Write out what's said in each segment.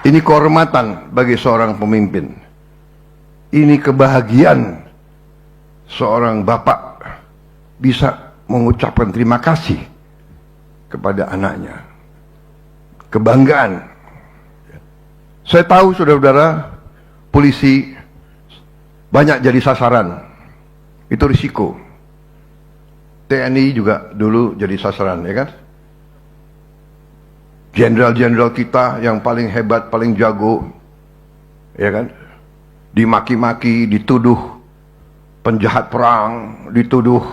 Ini kehormatan bagi seorang pemimpin. Ini kebahagiaan seorang bapak bisa mengucapkan terima kasih kepada anaknya. Kebanggaan. Saya tahu saudara-saudara, polisi banyak jadi sasaran. Itu risiko. TNI juga dulu jadi sasaran, ya kan? Jenderal-jenderal kita yang paling hebat, paling jago, ya kan? Dimaki-maki, dituduh penjahat perang, dituduh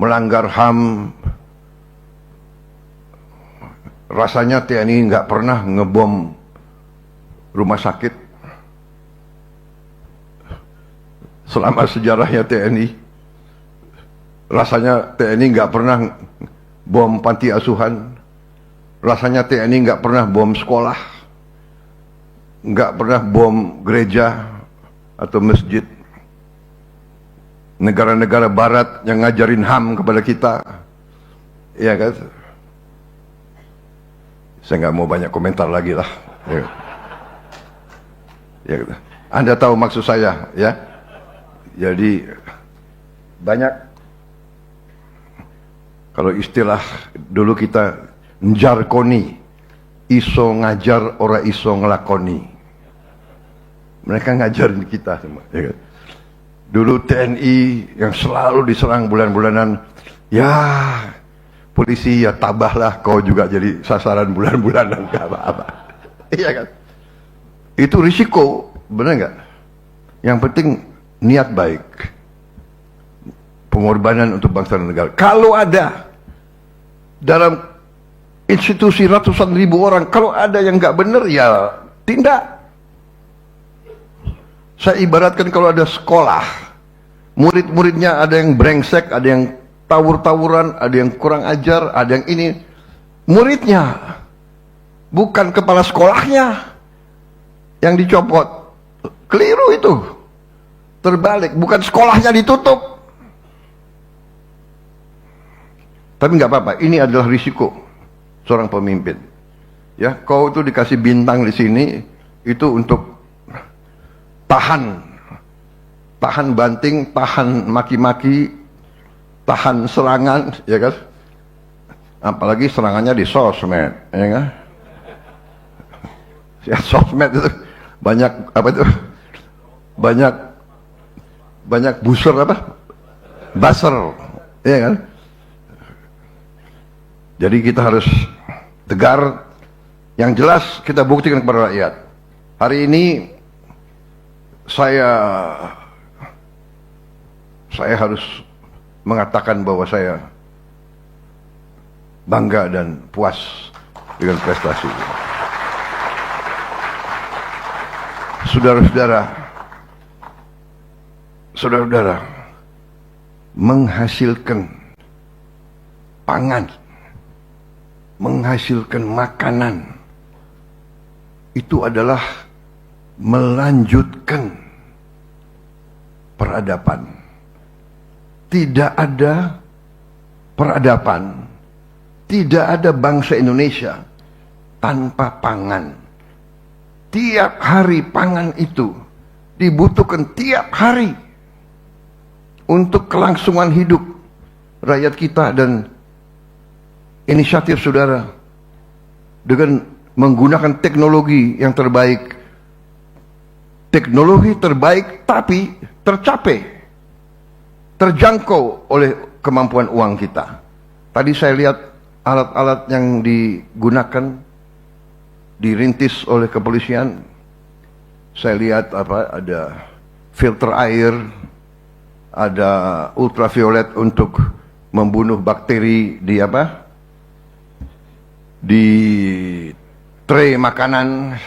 melanggar HAM. Rasanya TNI nggak pernah ngebom rumah sakit selama sejarahnya TNI. Rasanya TNI nggak pernah bom panti asuhan. Rasanya TNI nggak pernah bom sekolah, nggak pernah bom gereja atau masjid. Negara-negara Barat yang ngajarin HAM kepada kita, ya kan? Saya nggak mau banyak komentar lagi lah. Ya, Anda tahu maksud saya, ya? Jadi banyak, kalau istilah dulu kita njarkoni, iso ngajar ora iso ngelakoni. Mereka ngajarin kita semua, ya kan? Dulu TNI yang selalu diserang bulan-bulanan, ya polisi ya tabahlah kau juga jadi sasaran bulan-bulanan, gak apa-apa. Iya kan? Itu risiko, benar nggak? Yang penting niat baik, pengorbanan untuk bangsa dan negara. Kalau ada dalam institusi ratusan ribu orang, kalau ada yang nggak benar, ya tindak. Saya ibaratkan kalau ada sekolah, murid-muridnya ada yang brengsek, ada yang tawur-tawuran, ada yang kurang ajar, ada yang ini. Muridnya, bukan kepala sekolahnya yang dicopot. Keliru itu. Terbalik, bukan sekolahnya ditutup. Tapi nggak apa-apa, ini adalah risiko seorang pemimpin. Ya, kau itu dikasih bintang di sini itu untuk tahan banting, tahan maki-maki, tahan serangan, ya kan? Apalagi serangannya di sosmed, ya kan? Ya, sosmed itu banyak apa itu? Banyak buzzer apa? Buzzer, ya kan? Jadi kita harus tegar. Yang jelas kita buktikan kepada rakyat. Hari ini saya harus mengatakan bahwa saya bangga dan puas dengan prestasi. Saudara-saudara, menghasilkan pangan, menghasilkan makanan, itu adalah melanjutkan peradaban. Tidak ada peradaban, tidak ada bangsa Indonesia tanpa pangan. Tiap hari pangan itu dibutuhkan tiap hari untuk kelangsungan hidup rakyat kita. Dan inisiatif saudara dengan menggunakan teknologi yang terbaik, teknologi terbaik tapi tercapai, terjangkau oleh kemampuan uang kita. Tadi saya lihat alat-alat yang digunakan, dirintis oleh kepolisian. Saya lihat ada filter air, ada ultraviolet untuk membunuh bakteri di tray makanan,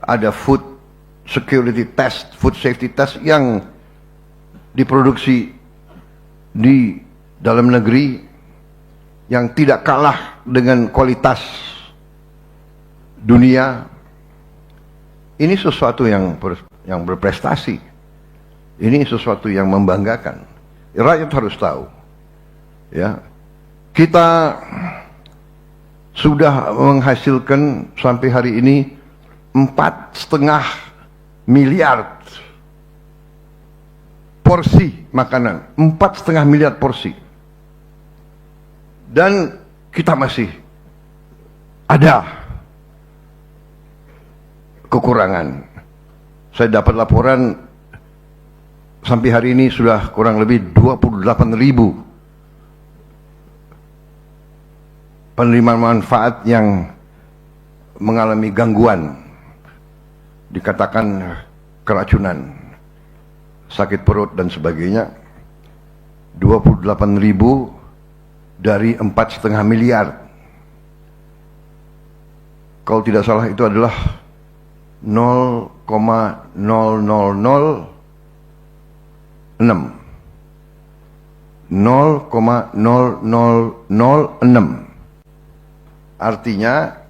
ada food security test, food safety test yang diproduksi di dalam negeri yang tidak kalah dengan kualitas dunia. Ini sesuatu yang berprestasi. Ini sesuatu yang membanggakan. Rakyat harus tahu. Ya, kita sudah menghasilkan sampai hari ini 4,5 miliar porsi makanan, 4,5 miliar porsi. Dan kita masih ada kekurangan. Saya dapat laporan sampai hari ini sudah kurang lebih 28.000 penerima manfaat yang mengalami gangguan, dikatakan keracunan, sakit perut dan sebagainya. 28.000 dari 4,5 miliar. Kalau tidak salah itu adalah 0,0006 0,0006. Artinya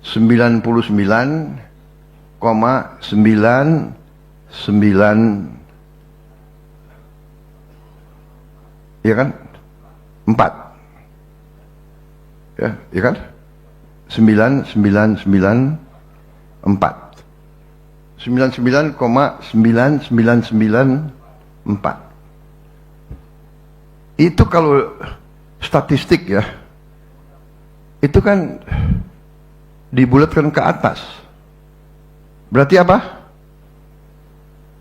99,99, ya kan? 4. Ya kan? 9994. 99,9994. Itu kalau statistik ya, itu kan dibulatkan ke atas. Berarti apa?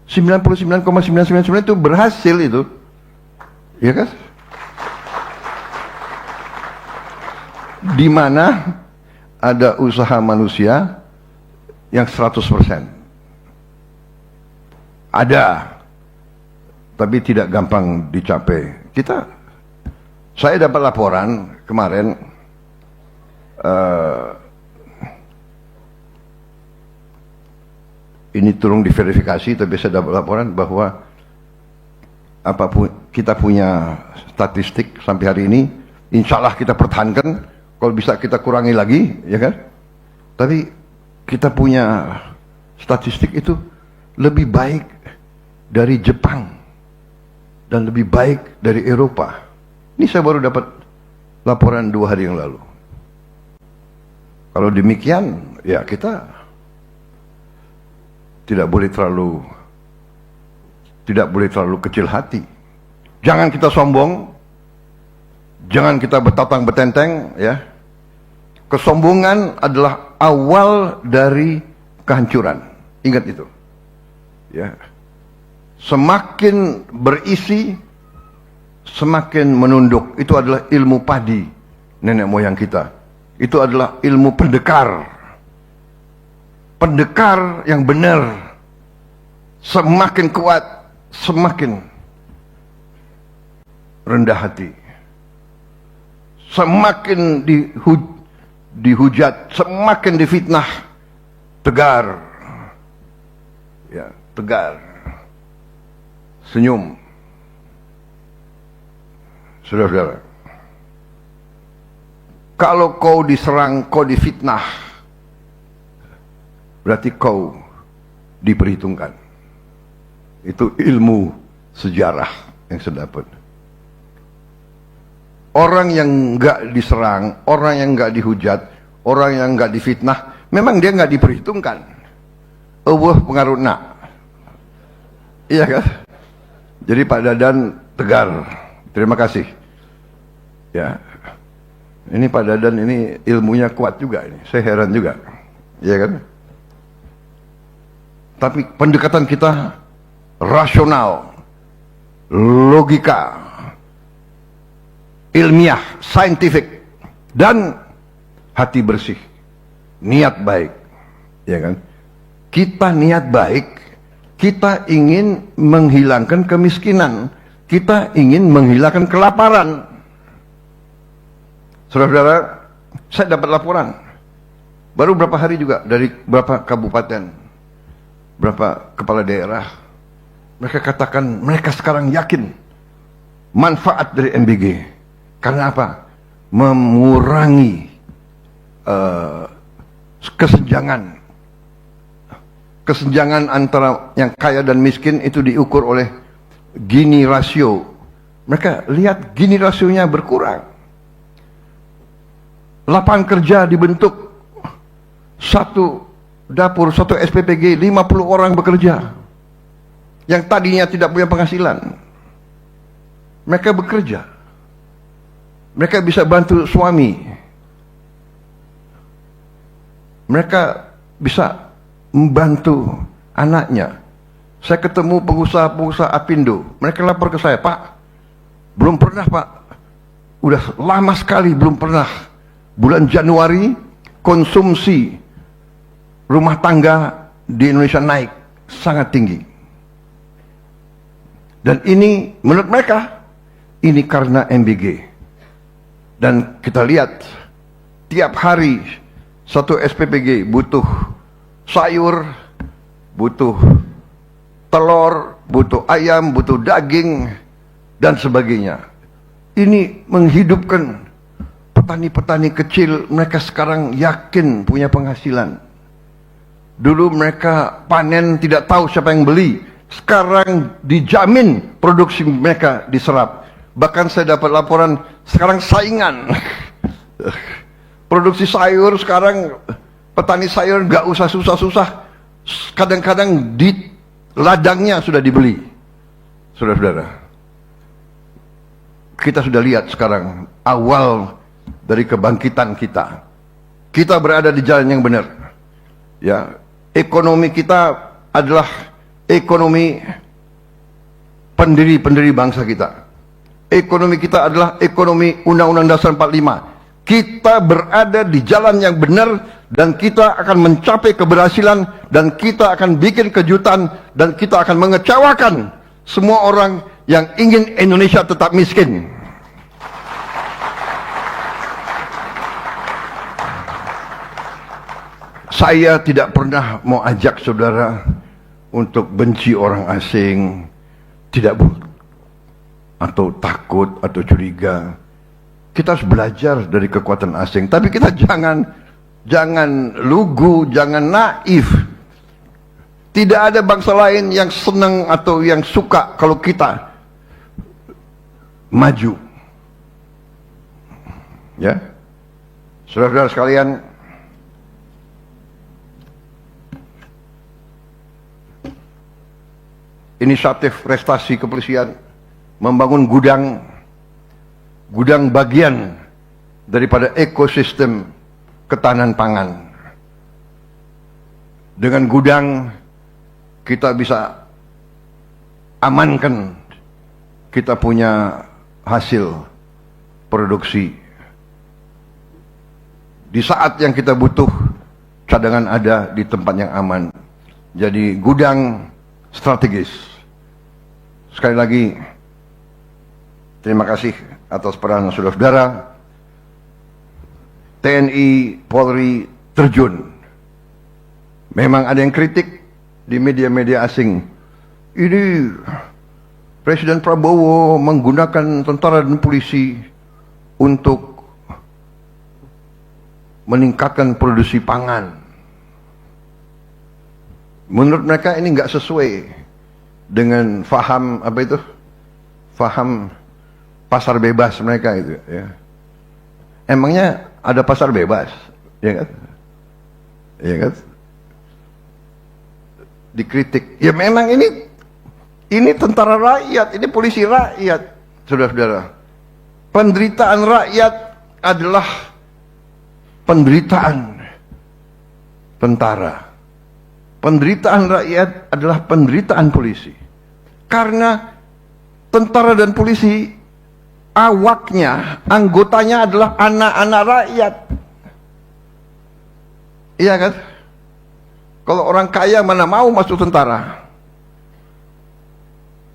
99,999 itu berhasil itu. Ya kan? Di mana ada usaha manusia yang 100%. Ada, tapi tidak gampang dicapai. Saya dapat laporan kemarin, ini tolong diverifikasi, tapi saya dapat laporan bahwa apapun kita punya statistik sampai hari ini, insya Allah kita pertahankan, kalau bisa kita kurangi lagi, ya kan? Tapi kita punya statistik itu lebih baik dari Jepang dan lebih baik dari Eropa. Ini saya baru dapat laporan 2 hari yang lalu. Kalau demikian, ya kita tidak boleh terlalu kecil hati. Jangan kita sombong, jangan kita bertatang betenteng, ya. Kesombongan adalah awal dari kehancuran. Ingat itu. Ya. Semakin berisi, semakin menunduk. Itu adalah ilmu padi nenek moyang kita. Itu adalah ilmu pendekar. Pendekar yang benar. Semakin kuat, semakin rendah hati. Semakin dihujat, semakin difitnah, tegar. Ya, tegar. Senyum. Saudara-saudara, kalau kau diserang, kau difitnah, berarti kau diperhitungkan. Itu ilmu sejarah yang saya dapat. Orang yang enggak diserang, orang yang enggak dihujat, orang yang enggak difitnah, memang dia enggak diperhitungkan. Allah pengaruh nak. Iya kan? Jadi Pak Dadan tegar. Terima kasih. Ya. Ini Pak Dadan ini ilmunya kuat juga ini. Saya heran juga. Iya kan? Tapi pendekatan kita rasional, logika, ilmiah, saintifik, dan hati bersih, niat baik, ya kan? Kita niat baik, kita ingin menghilangkan kemiskinan, kita ingin menghilangkan kelaparan. Saudara-saudara, saya dapat laporan baru berapa hari juga dari beberapa kabupaten, berapa kepala daerah. Mereka katakan mereka sekarang yakin manfaat dari MBG. Karena apa? Mengurangi kesenjangan antara yang kaya dan miskin itu diukur oleh Gini rasio. Mereka lihat Gini rasionya berkurang. Lapangan kerja dibentuk. Satu dapur, satu SPPG, 50 orang bekerja. Yang tadinya tidak punya penghasilan. Mereka bekerja. Mereka bisa bantu suami. Mereka bisa membantu anaknya. Saya ketemu pengusaha-pengusaha Apindo. Mereka lapor ke saya, Pak, belum pernah Pak. Udah lama sekali belum pernah. Bulan Januari konsumsi rumah tangga di Indonesia naik sangat tinggi. Dan ini menurut mereka, ini karena MBG. Dan kita lihat, tiap hari satu SPPG butuh sayur, butuh telur, butuh ayam, butuh daging, dan sebagainya. Ini menghidupkan petani-petani kecil. Mereka sekarang yakin punya penghasilan. Dulu mereka panen tidak tahu siapa yang beli. Sekarang dijamin produksi mereka diserap. Bahkan saya dapat laporan sekarang saingan. Produksi sayur sekarang, petani sayur nggak usah susah-susah. Kadang-kadang di ladangnya sudah dibeli. Saudara-saudara, kita sudah lihat sekarang awal dari kebangkitan kita. Kita berada di jalan yang benar. Ya, ekonomi kita adalah ekonomi pendiri bangsa kita. Ekonomi kita adalah ekonomi Undang-Undang Dasar 45. Kita berada di jalan yang benar dan kita akan mencapai keberhasilan dan kita akan bikin kejutan dan kita akan mengecewakan semua orang yang ingin Indonesia tetap miskin. Saya tidak pernah mau ajak saudara untuk benci orang asing, tidak atau takut atau curiga. Kita harus belajar dari kekuatan asing, tapi kita jangan lugu, jangan naif. Tidak ada bangsa lain yang senang atau yang suka kalau kita maju. Ya, saudara-saudara sekalian, inisiatif prestasi kepolisian membangun gudang bagian daripada ekosistem ketahanan pangan. Dengan gudang kita bisa amankan kita punya hasil produksi. Di saat yang kita butuh, cadangan ada di tempat yang aman. Jadi gudang strategis. Sekali lagi, terima kasih atas peranan saudara-saudara. TNI, Polri terjun. Memang ada yang kritik di media-media asing. Ini Presiden Prabowo menggunakan tentara dan polisi untuk meningkatkan produksi pangan. Menurut mereka ini nggak sesuai dengan faham apa itu? Faham pasar bebas mereka itu. Ya. Emangnya ada pasar bebas, ya kan? Ya kan? Dikritik. Ya memang ini tentara rakyat, ini polisi rakyat, saudara-saudara. Penderitaan rakyat adalah penderitaan tentara. Penderitaan rakyat adalah penderitaan polisi. Karena tentara dan polisi, awaknya, anggotanya adalah anak-anak rakyat. Iya kan? Kalau orang kaya mana mau masuk tentara?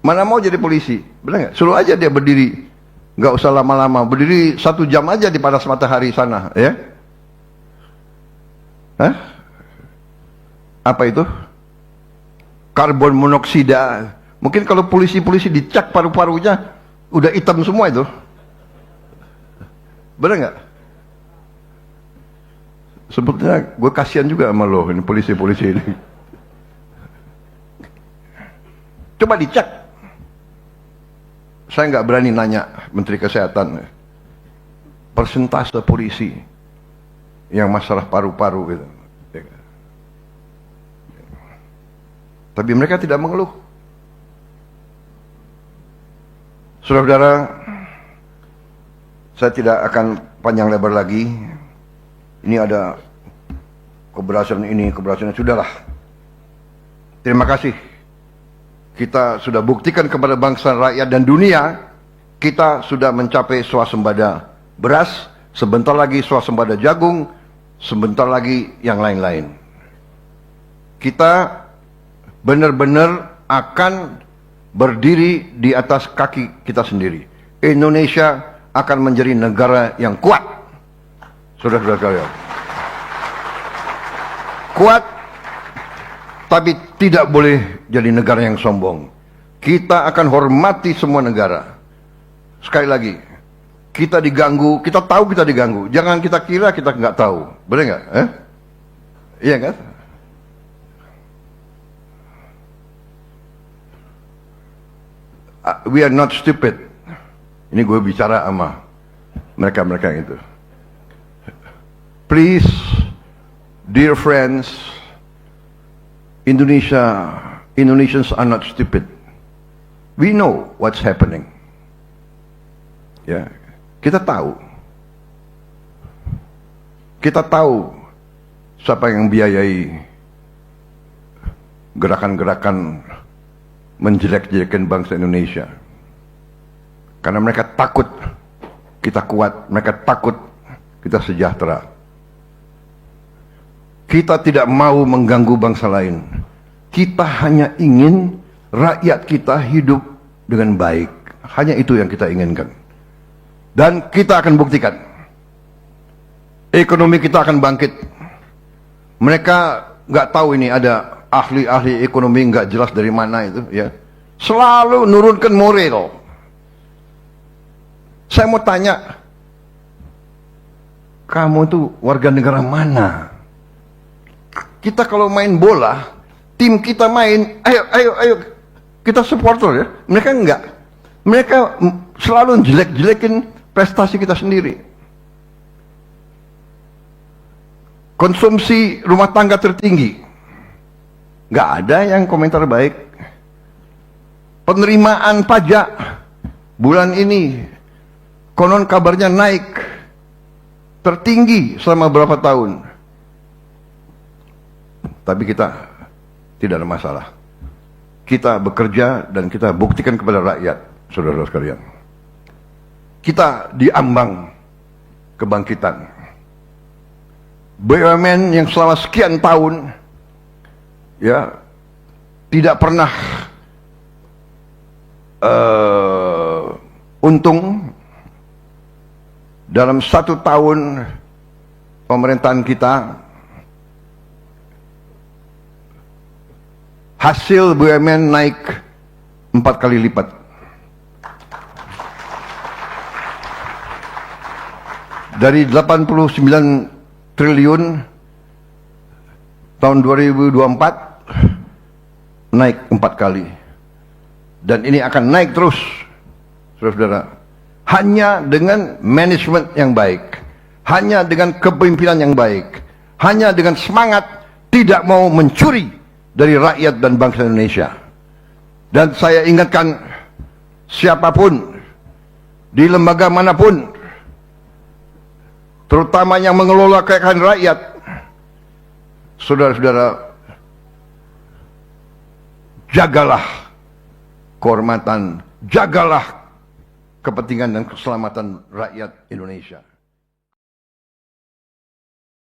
Mana mau jadi polisi? Benar nggak? Suruh aja dia berdiri, nggak usah lama-lama, berdiri 1 jam aja di panas matahari sana, ya? Hah? Apa itu? Karbon monoksida. Mungkin kalau polisi-polisi dicek paru-parunya udah hitam semua itu. Benar nggak? Sebetulnya gue kasihan juga sama lo, ini polisi-polisi ini. Coba dicek. Saya nggak berani nanya Menteri Kesehatan. Persentase polisi yang masalah paru-paru gitu. Tapi mereka tidak mengeluh. Saudara-saudara, saya tidak akan panjang lebar lagi. Ini ada keberhasilan ini, keberhasilan sudahlah. Terima kasih. Kita sudah buktikan kepada bangsa, rakyat, dan dunia, kita sudah mencapai swasembada beras, sebentar lagi swasembada jagung, sebentar lagi yang lain-lain. Kita benar-benar akan berdiri di atas kaki kita sendiri. Indonesia akan menjadi negara yang kuat. Saudara-saudara sekalian. Kuat, tapi tidak boleh jadi negara yang sombong. Kita akan hormati semua negara. Sekali lagi, kita diganggu, kita tahu kita diganggu. Jangan kita kira kita nggak tahu. Benar nggak? Iya kan? We are not stupid. Ini gue bicara sama mereka-mereka itu. Please, dear friends, Indonesians are not stupid. We know what's happening. Ya, kita tahu. Kita tahu siapa yang biayai gerakan-gerakan menjelek-jelekan bangsa Indonesia. Karena mereka takut kita kuat, mereka takut kita sejahtera. Kita tidak mau mengganggu bangsa lain. Kita hanya ingin rakyat kita hidup dengan baik. Hanya itu yang kita inginkan. Dan kita akan buktikan. Ekonomi kita akan bangkit. Mereka nggak tahu ini ada ahli-ahli ekonomi nggak jelas dari mana itu, ya. Selalu nurunkan moral. Saya mau tanya, kamu tuh warga negara mana? Kita kalau main bola, tim kita main, ayo, kita supporter ya. Mereka enggak. Mereka selalu jelek-jelekin prestasi kita sendiri. Konsumsi rumah tangga tertinggi. Nggak ada yang komentar baik. Penerimaan pajak bulan ini konon kabarnya naik tertinggi selama berapa tahun. Tapi kita tidak ada masalah. Kita bekerja dan kita buktikan kepada rakyat, saudara-saudara sekalian. Kita diambang kebangkitan. BUMN yang selama sekian tahun ya tidak pernah untung, dalam 1 tahun pemerintahan kita hasil BUMN naik 4 kali lipat. Dari 89 triliun tahun 2024 naik 4 kali. Dan ini akan naik terus, saudara-saudara. Hanya dengan manajemen yang baik, hanya dengan kepemimpinan yang baik, hanya dengan semangat tidak mau mencuri dari rakyat dan bangsa Indonesia. Dan saya ingatkan, siapapun di lembaga manapun, terutama yang mengelola kekayaan rakyat, saudara-saudara, jagalah kehormatan, jagalah kepentingan dan keselamatan rakyat Indonesia.